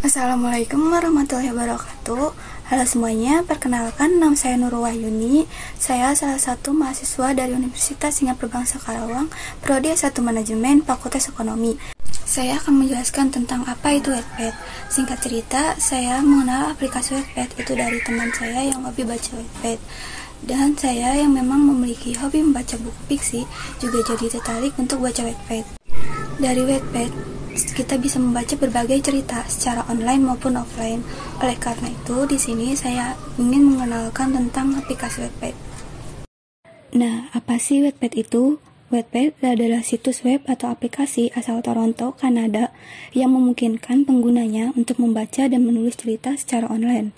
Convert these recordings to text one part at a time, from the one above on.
Assalamualaikum warahmatullahi wabarakatuh. Halo semuanya, perkenalkan nama saya Nurul Wahyuni. Saya salah satu mahasiswa dari Universitas Singapura Bangsa Karawang, Prodi S1 Manajemen, Fakultas Ekonomi. Saya akan menjelaskan tentang apa itu Wattpad. Singkat cerita, saya mengenal aplikasi Wattpad itu dari teman saya yang hobi baca Wattpad. Dan saya yang memang memiliki hobi membaca buku fiksi juga jadi tertarik untuk baca Wattpad. Dari Wattpad, kita bisa membaca berbagai cerita secara online maupun offline. Oleh karena itu, di sini saya ingin mengenalkan tentang aplikasi Wattpad. Nah, apa sih Wattpad itu? Wattpad adalah situs web atau aplikasi asal Toronto, Kanada, yang memungkinkan penggunanya untuk membaca dan menulis cerita secara online.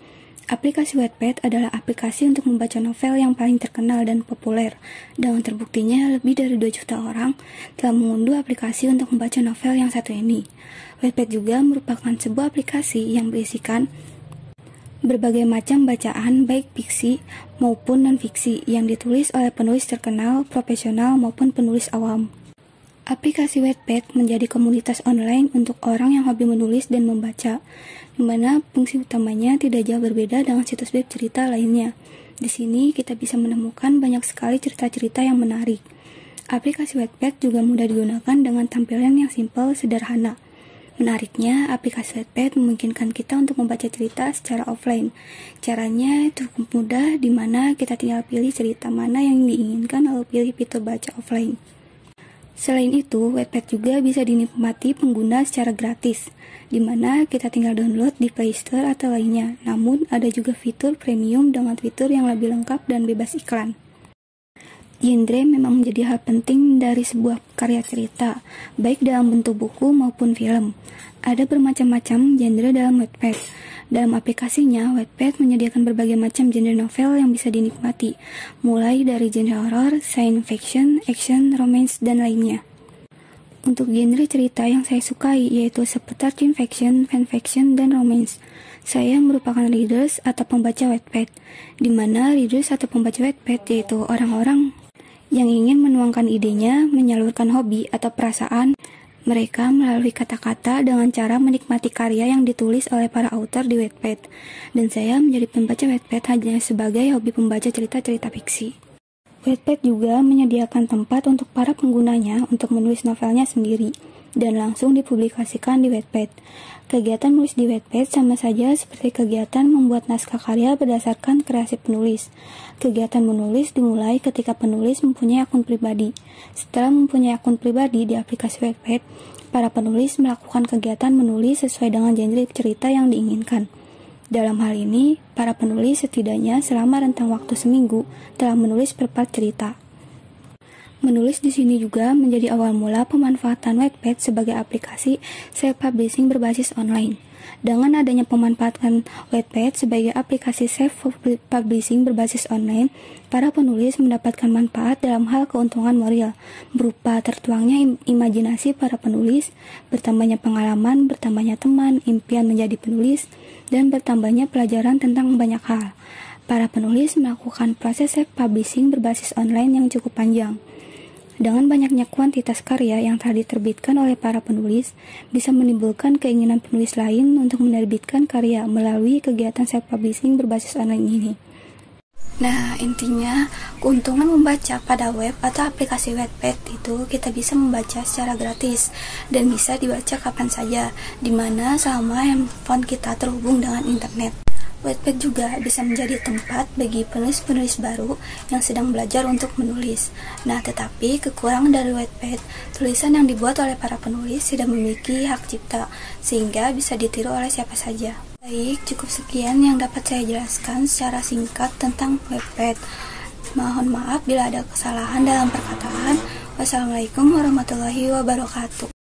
Aplikasi Wattpad adalah aplikasi untuk membaca novel yang paling terkenal dan populer. Dengan terbuktinya lebih dari 2 juta orang telah mengunduh aplikasi untuk membaca novel yang satu ini. Wattpad juga merupakan sebuah aplikasi yang berisikan berbagai macam bacaan baik fiksi maupun non-fiksi yang ditulis oleh penulis terkenal, profesional maupun penulis awam. Aplikasi Wattpad menjadi komunitas online untuk orang yang hobi menulis dan membaca, di mana fungsi utamanya tidak jauh berbeda dengan situs web cerita lainnya. Di sini kita bisa menemukan banyak sekali cerita-cerita yang menarik. Aplikasi Wattpad juga mudah digunakan dengan tampilan yang simpel, sederhana. Menariknya, aplikasi Wattpad memungkinkan kita untuk membaca cerita secara offline. Caranya cukup mudah, di mana kita tinggal pilih cerita mana yang diinginkan lalu pilih fitur baca offline. Selain itu, Wattpad juga bisa dinikmati pengguna secara gratis, di mana kita tinggal download di Play Store atau lainnya. Namun, ada juga fitur premium dengan fitur yang lebih lengkap dan bebas iklan. Genre memang menjadi hal penting dari sebuah karya cerita, baik dalam bentuk buku maupun film. Ada bermacam-macam genre dalam Wattpad. Dalam aplikasinya, Wattpad menyediakan berbagai macam genre novel yang bisa dinikmati, mulai dari genre horror, science fiction, action, romance, dan lainnya. Untuk genre cerita yang saya sukai yaitu seputar teen fiction, fan fiction, dan romance. Saya merupakan readers atau pembaca Wattpad, di mana readers atau pembaca Wattpad yaitu orang-orang yang ingin menuangkan idenya, menyalurkan hobi atau perasaan mereka melalui kata-kata dengan cara menikmati karya yang ditulis oleh para author di Wattpad. Dan saya menjadi pembaca Wattpad hanya sebagai hobi pembaca cerita-cerita fiksi. Wattpad juga menyediakan tempat untuk para penggunanya untuk menulis novelnya sendiri dan langsung dipublikasikan di Wattpad. Kegiatan menulis di Wattpad sama saja seperti kegiatan membuat naskah karya berdasarkan kreasi penulis. Kegiatan menulis dimulai ketika penulis mempunyai akun pribadi. Setelah mempunyai akun pribadi di aplikasi Wattpad, para penulis melakukan kegiatan menulis sesuai dengan genre cerita yang diinginkan. Dalam hal ini, para penulis setidaknya selama rentang waktu seminggu telah menulis per part cerita. Menulis di sini juga menjadi awal mula pemanfaatan Wattpad sebagai aplikasi self-publishing berbasis online. Dengan adanya pemanfaatan Wattpad sebagai aplikasi self-publishing berbasis online, para penulis mendapatkan manfaat dalam hal keuntungan moral, berupa tertuangnya imajinasi para penulis, bertambahnya pengalaman, bertambahnya teman, impian menjadi penulis, dan bertambahnya pelajaran tentang banyak hal. Para penulis melakukan proses self-publishing berbasis online yang cukup panjang. Dengan banyaknya kuantitas karya yang telah diterbitkan oleh para penulis, bisa menimbulkan keinginan penulis lain untuk menerbitkan karya melalui kegiatan self-publishing berbasis online ini. Nah, intinya, keuntungan membaca pada web atau aplikasi Wattpad itu kita bisa membaca secara gratis dan bisa dibaca kapan saja, di mana selama handphone kita terhubung dengan internet. Wattpad juga bisa menjadi tempat bagi penulis-penulis baru yang sedang belajar untuk menulis. Nah, tetapi kekurangan dari Wattpad, tulisan yang dibuat oleh para penulis tidak memiliki hak cipta, sehingga bisa ditiru oleh siapa saja. Baik, cukup sekian yang dapat saya jelaskan secara singkat tentang Wattpad. Mohon maaf bila ada kesalahan dalam perkataan. Wassalamualaikum warahmatullahi wabarakatuh.